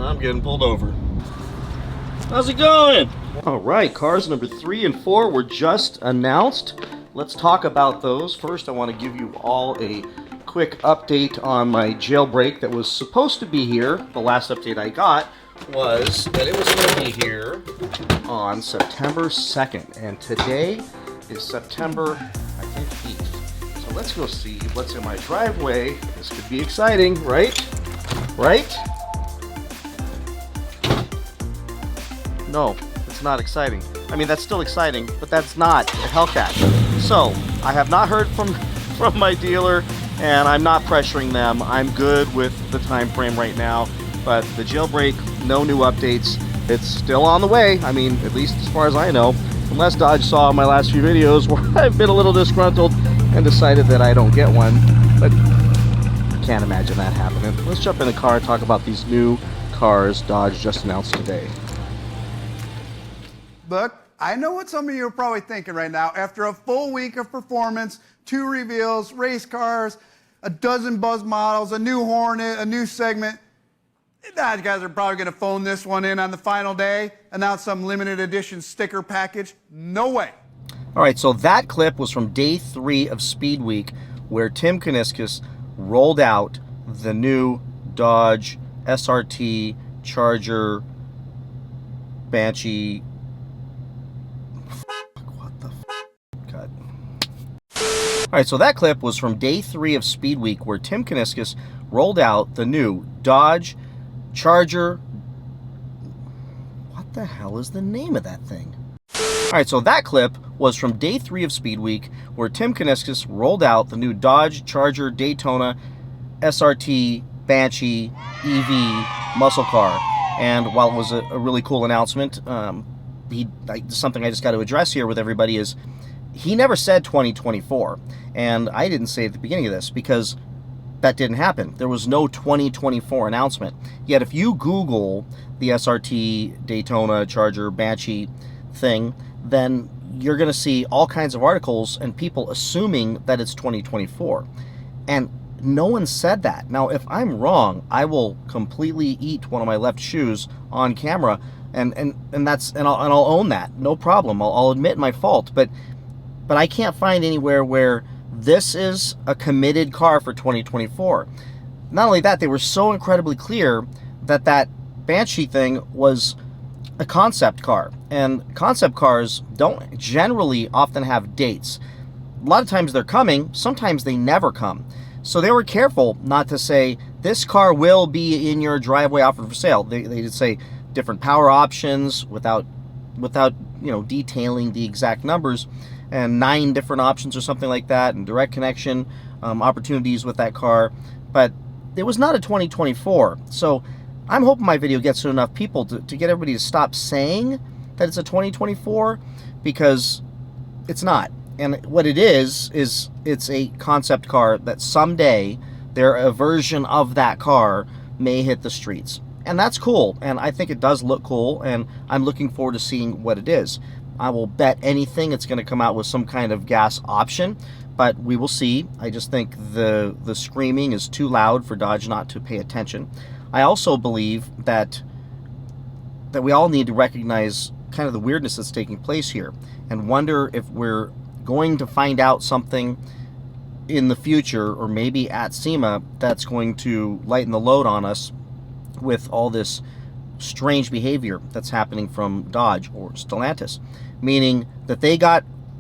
I'm getting pulled over. How's it going? All right, cars number 3 and 4 were just announced. Let's talk about those. First, I want to give you all a quick update on my jailbreak that was supposed to be here. The last update I got was that it was going to be here on September 2nd, and today is September, I think, 8th. So let's go see what's in my driveway. This could be exciting, right? Right? No, it's not exciting. I mean, that's still exciting, but that's not a Hellcat. So, I have not heard from my dealer, and I'm not pressuring them. I'm good with the time frame right now, but the jailbreak, no new updates. It's still on the way. I mean, at least as far as I know, unless Dodge saw my last few videos where I've been a little disgruntled and decided that I don't get one, but I can't imagine that happening. Let's jump in the car and talk about these new cars Dodge just announced today. Look, I know what some of you are probably thinking right now. After a full week of performance, 2 reveals, race cars, a dozen buzz models, a new Hornet, a new segment, you guys are probably going to phone this one in on the final day, announce some limited edition sticker package. No way. All right, so that clip was from day 3 of Speed Week, where Tim Kuniskis rolled out the new Dodge SRT Charger Banshee. Alright, so that clip was from day 3 of Speed Week, where Tim Kuniskis rolled out the new Dodge Charger. What the hell is the name of that thing? Alright, so that clip was from day 3 of Speed Week, where Tim Kuniskis rolled out the new Dodge Charger Daytona SRT Banshee EV muscle car. And while it was a really cool announcement, something I just got to address here with everybody is, he never said 2024, and I didn't say at the beginning of this because that didn't happen. There was no 2024 announcement. Yet if you Google the SRT Daytona Charger Banshee thing, then you're going to see all kinds of articles and people assuming that it's 2024. And no one said that. Now, if I'm wrong, I will completely eat one of my left shoes on camera, and I'll own that. No problem. I'll admit my fault, but I can't find anywhere where this is a committed car for 2024. Not only that, they were so incredibly clear that that Banshee thing was a concept car. And concept cars don't generally often have dates. A lot of times they're coming, sometimes they never come. So they were careful not to say, this car will be in your driveway offered for sale. They did say different power options without detailing the exact numbers, and 9 different options or something like that, and direct connection opportunities with that car. But it was not a 2024. So I'm hoping my video gets to enough people to get everybody to stop saying that it's a 2024, because it's not. And what it is it's a concept car that someday a version of that car may hit the streets. And that's cool, and I think it does look cool, and I'm looking forward to seeing what it is. I will bet anything it's going to come out with some kind of gas option, but we will see. I just think the screaming is too loud for Dodge not to pay attention. I also believe that we all need to recognize kind of the weirdness that's taking place here, and wonder if we're going to find out something in the future, or maybe at SEMA, that's going to lighten the load on us with all this strange behavior that's happening from Dodge or Stellantis, meaning that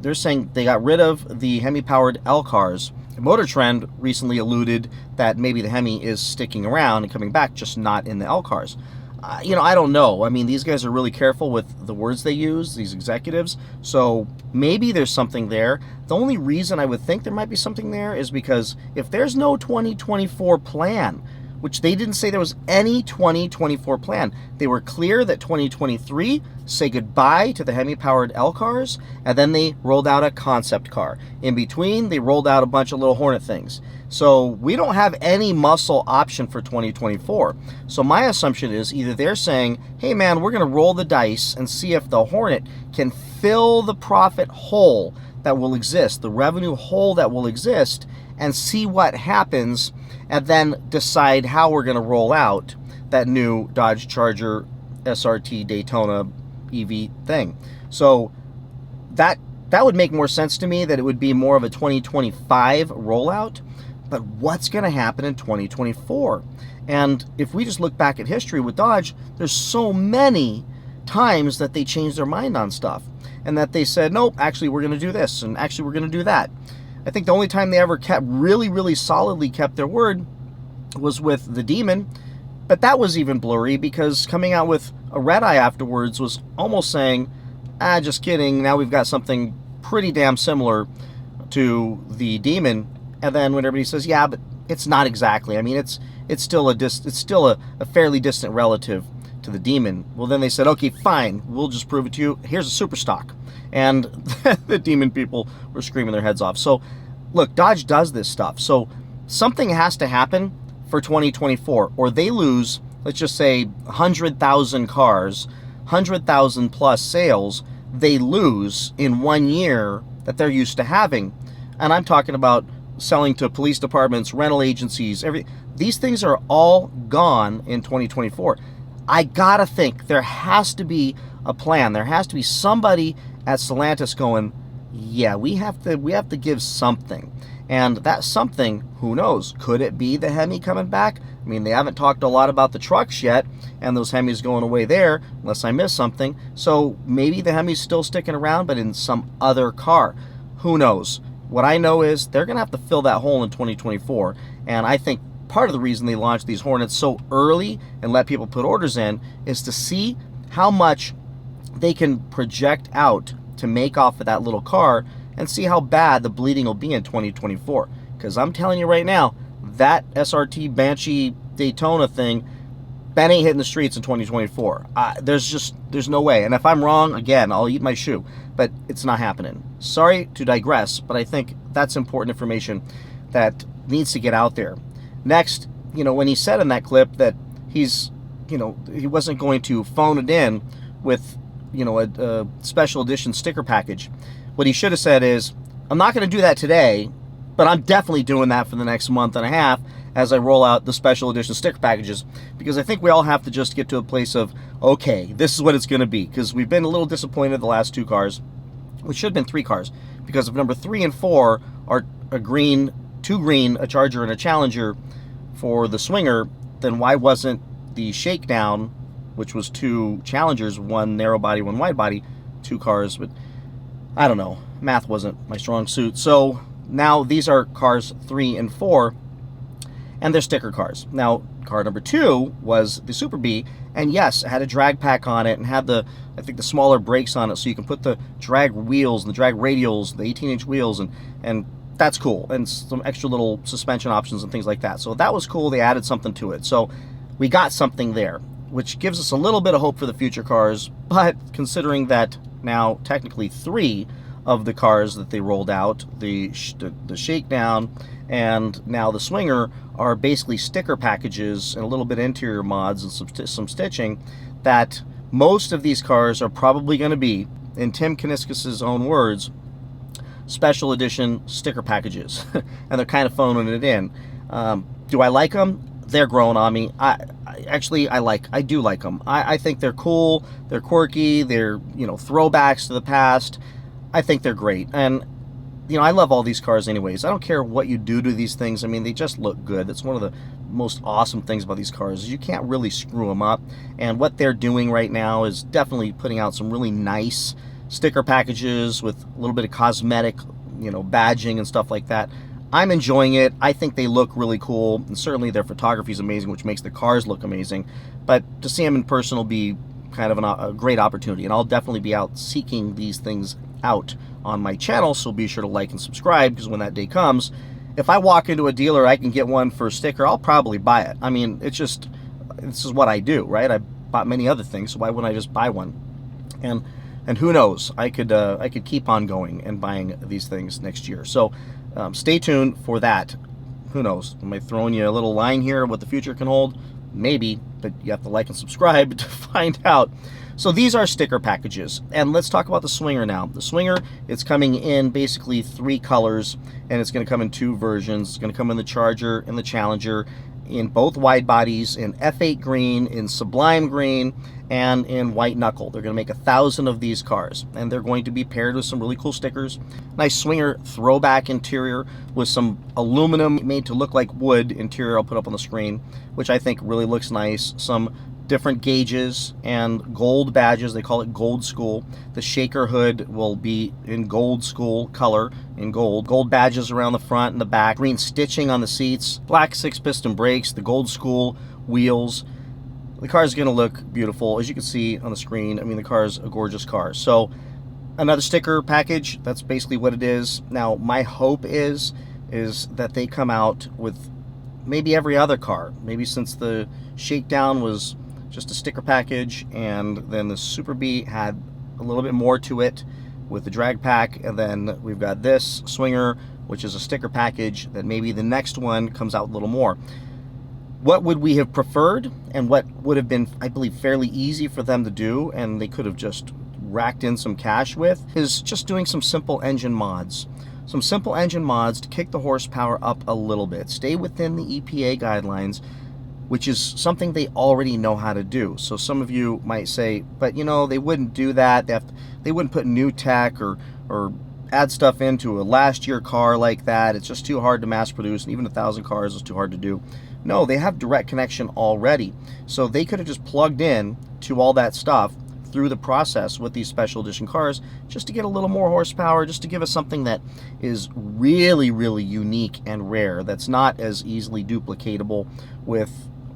they're saying they got rid of the Hemi-powered L cars. Motor Trend recently alluded that maybe the Hemi is sticking around and coming back, just not in the L cars. I don't know. I mean, these guys are really careful with the words they use, these executives, so maybe there's something there. The only reason I would think there might be something there is because if there's no 2024 plan, which they didn't say there was any 2024 plan. They were clear that 2023, say goodbye to the Hemi-powered L cars, and then they rolled out a concept car. In between, they rolled out a bunch of little Hornet things. So we don't have any muscle option for 2024. So my assumption is either they're saying, hey man, we're going to roll the dice and see if the Hornet can fill the profit hole that will exist, the revenue hole that will exist, and see what happens, and then decide how we're going to roll out that new Dodge Charger SRT Daytona EV thing. So that would make more sense to me, that it would be more of a 2025 rollout. But what's going to happen in 2024? And if we just look back at history with Dodge, there's so many times that they changed their mind on stuff, and that they said, nope, actually we're going to do this, and actually we're going to do that. I think the only time they ever really solidly kept their word was with the Demon, but that was even blurry, because coming out with a red eye afterwards was almost saying, just kidding, now we've got something pretty damn similar to the Demon. And then when everybody says, yeah, but it's not exactly, I mean, it's still a fairly distant relative to the Demon. Well, then they said, okay, fine, we'll just prove it to you. Here's a super stock. And the Demon people were screaming their heads off. So look, Dodge does this stuff. So something has to happen for 2024, or they lose, let's just say 100,000 cars, 100,000 plus sales, they lose in 1 year that they're used to having. And I'm talking about selling to police departments, rental agencies, these things are all gone in 2024. I gotta think there has to be a plan. There has to be somebody at Stellantis going, yeah, we have to give something. And that something, who knows? Could it be the Hemi coming back? I mean, they haven't talked a lot about the trucks yet, and those Hemis going away there, unless I missed something. So maybe the Hemi's still sticking around, but in some other car. Who knows? What I know is they're going to have to fill that hole in 2024, and I think part of the reason they launched these Hornets so early and let people put orders in is to see how much they can project out to make off of that little car, and see how bad the bleeding will be in 2024. Because I'm telling you right now, that SRT Banshee Daytona thing, that ain't hitting the streets in 2024. There's no way. And if I'm wrong, again, I'll eat my shoe. But it's not happening. Sorry to digress, but I think that's important information that needs to get out there. Next, when he said in that clip that he wasn't going to phone it in with, a special edition sticker package. What he should have said is, I'm not going to do that today, but I'm definitely doing that for the next month and a half as I roll out the special edition sticker packages, because I think we all have to just get to a place of, okay, this is what it's going to be, because we've been a little disappointed the last 2 cars, which should have been 3 cars, because if number 3 and 4 are two green, a Charger and a Challenger for the Swinger, then why wasn't the Shakedown, which was 2 Challengers, 1 narrow body, 1 wide body, 2 cars? But I don't know, math wasn't my strong suit. So now these are cars 3 and 4, and they're sticker cars. Now, car number 2 was the Super B, and yes, it had a drag pack on it and had the smaller brakes on it, so you can put the drag wheels and the drag radials, the 18-inch wheels, and that's cool, and some extra little suspension options and things like that. So that was cool. They added something to it. So we got something there, which gives us a little bit of hope for the future cars. But considering that now technically 3 of the cars that they rolled out, the Shakedown and now the Swinger, are basically sticker packages and a little bit of interior mods and some stitching, that most of these cars are probably going to be, in Tim Kuniskis' own words, special edition sticker packages. And they're kind of phoning it in. Do I like them? They're growing on me. I do like them. I think they're cool, they're quirky, they're throwbacks to the past. I think they're great, and I love all these cars anyways. I don't care what you do to these things. I mean, they just look good. That's one of the most awesome things about these cars, is you can't really screw them up. And what they're doing right now is definitely putting out some really nice sticker packages with a little bit of cosmetic, badging and stuff like that. I'm enjoying it. I think they look really cool, and certainly their photography is amazing, which makes the cars look amazing. But to see them in person will be kind of a great opportunity, and I'll definitely be out seeking these things out on my channel, so be sure to like and subscribe, because when that day comes, if I walk into a dealer, I can get one for a sticker, I'll probably buy it. I mean, this is what I do, right? I bought many other things, so why wouldn't I just buy one? And who knows, I could keep on going and buying these things next year. So stay tuned for that. Who knows? Am I throwing you a little line here of what the future can hold? Maybe, but you have to like and subscribe to find out. So these are sticker packages, and let's talk about the Swinger now. The Swinger, it's coming in basically 3 colors, and it's going to come in 2 versions. It's going to come in the Charger and the Challenger, in both wide bodies, in F8 green, in Sublime green, and in white knuckle. They're going to make 1,000 of these cars, and they're going to be paired with some really cool stickers. Nice swinger throwback interior with some aluminum made to look like wood interior I'll put up on the screen, which I think really looks nice. Some different gauges and gold badges. They call it Gold School. The shaker hood will be in Gold School color, in gold. Gold badges around the front and the back. Green stitching on the seats. Black 6-piston brakes. The Gold School wheels. The car is going to look beautiful. As you can see on the screen, I mean, the car is a gorgeous car. So another sticker package, that's basically what it is. Now, my hope is that they come out with maybe every other car. Maybe since the Shakedown was just a sticker package, and then the Super B had a little bit more to it with the drag pack, and then we've got this Swinger, which is a sticker package, that maybe the next one comes out a little more. What would we have preferred, and what would have been, I believe, fairly easy for them to do, and they could have just racked in some cash with, is just doing some simple engine mods. Some simple engine mods to kick the horsepower up a little bit. Stay within the EPA guidelines, which is something they already know how to do. So some of you might say, but you know, they wouldn't do that. They wouldn't put new tech or add stuff into a last year car like that. It's just too hard to mass produce, and even 1,000 cars is too hard to do. No, they have direct connection already. So they could have just plugged in to all that stuff through the process with these special edition cars, just to get a little more horsepower, just to give us something that is really, really unique and rare, that's not as easily duplicatable with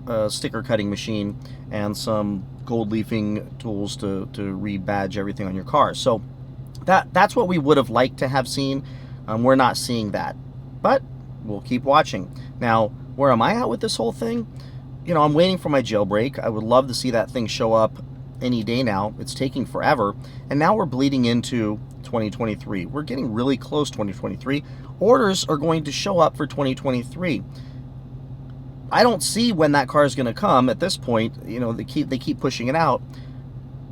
a sticker cutting machine and some gold leafing tools to rebadge everything on your car. So that's what we would have liked to have seen. We're not seeing that, but we'll keep watching. Now, where am I at with this whole thing? You know, I'm waiting for my jailbreak. I would love to see that thing show up any day now. It's taking forever, and now we're bleeding into 2023. We're getting really close to 2023. Orders are going to show up for 2023. I don't see when that car is going to come at this point. You know, they keep pushing it out.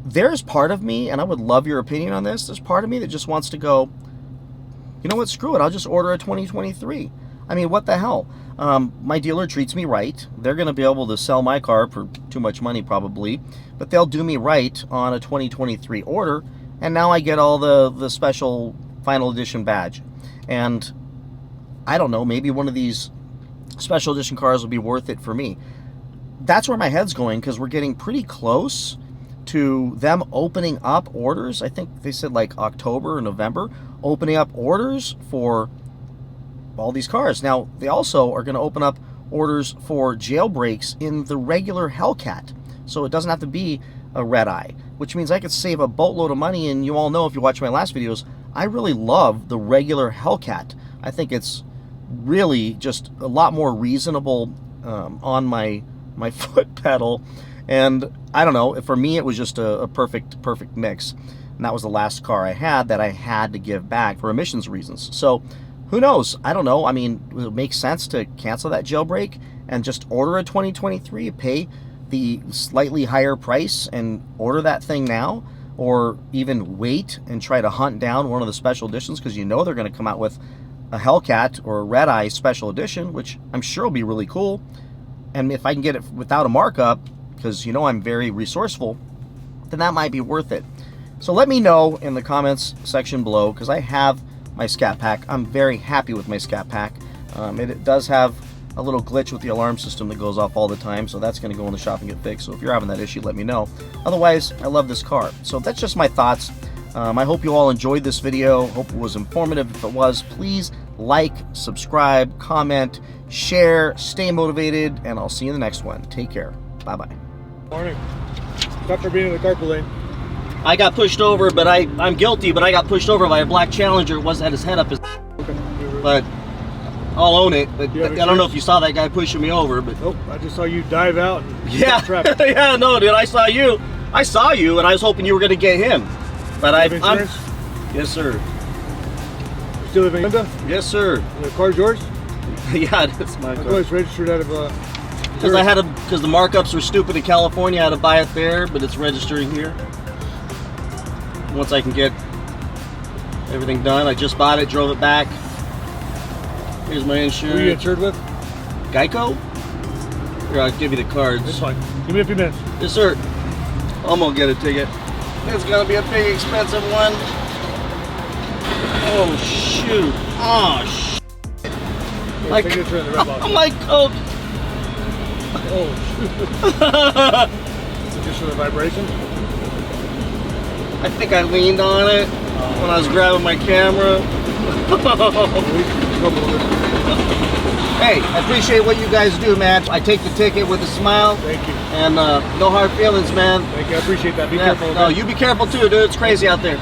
There's part of me, and I would love your opinion on this, there's part of me that just wants to go, you know what, screw it, I'll just order a 2023. I mean, what the hell? My dealer treats me right. They're going to be able to sell my car for too much money probably, but they'll do me right on a 2023 order, and now I get all the special final edition badge. And I don't know, maybe one of these special edition cars will be worth it for me. That's where my head's going, because we're getting pretty close to them opening up orders. I think they said like October or November, opening up orders for all these cars. Now, they also are going to open up orders for jailbreaks in the regular Hellcat, so it doesn't have to be a red eye, which means I could save a boatload of money. And you all know, if you watch my last videos, I really love the regular Hellcat. I think it's really just a lot more reasonable on my foot pedal, and I don't know, for me it was just a perfect mix. And that was the last car I had that I had to give back for emissions reasons. So who knows? I don't know. I mean, would it make sense to cancel that jailbreak and just order a 2023, pay the slightly higher price and order that thing now? Or even wait and try to hunt down one of the special editions, because you know they're going to come out with a Hellcat or a Red Eye special edition, which I'm sure will be really cool. And if I can get it without a markup, because you know I'm very resourceful, then that might be worth it. So let me know in the comments section below, because I have my Scat Pack. I'm very happy with my Scat Pack. It does have a little glitch with the alarm system that goes off all the time, so that's going to go in the shop and get fixed. So if you're having that issue, let me know. Otherwise, I love this car. So that's just my thoughts. I hope you all enjoyed this video. Hope it was informative. If it was, please like, subscribe, comment, share, stay motivated, and I'll see you in the next one. Take care. Bye-bye. Morning. Stop for being in the carpool lane. I got pushed over, but I'm guilty, but I got pushed over by a black Challenger. It wasn't had his head up his Okay. but I'll own it. But I don't know if you saw that guy pushing me over, but nope, I just saw you dive out and yeah. Yeah, no, dude, I saw you, and I was hoping you were gonna get him. But I'm yes, sir. You still live in Linda? Yes, sir. The car's yours? Yeah, it's my I car. thought it's registered out of Because the markups were stupid in California, I had to buy it there, but it's registering here. Once I can get everything done, I just bought it, drove it back. Here's my insurance. Who are you insured with? Geico? Here, I'll give you the cards. It's fine. Give me a few minutes. Yes, sir. I'm gonna get a ticket. It's gonna be a big, expensive one. Oh shoot! Oh shit! My signature in the red box. my coat. Oh, shoot. Is it just for the vibration? I think I leaned on it when I was grabbing my camera. Hey, I appreciate what you guys do, man. I take the ticket with a smile. Thank you. And no hard feelings, man. Thank you. I appreciate that. Be Yeah, careful. no, Okay? you be careful too, dude. It's crazy out there.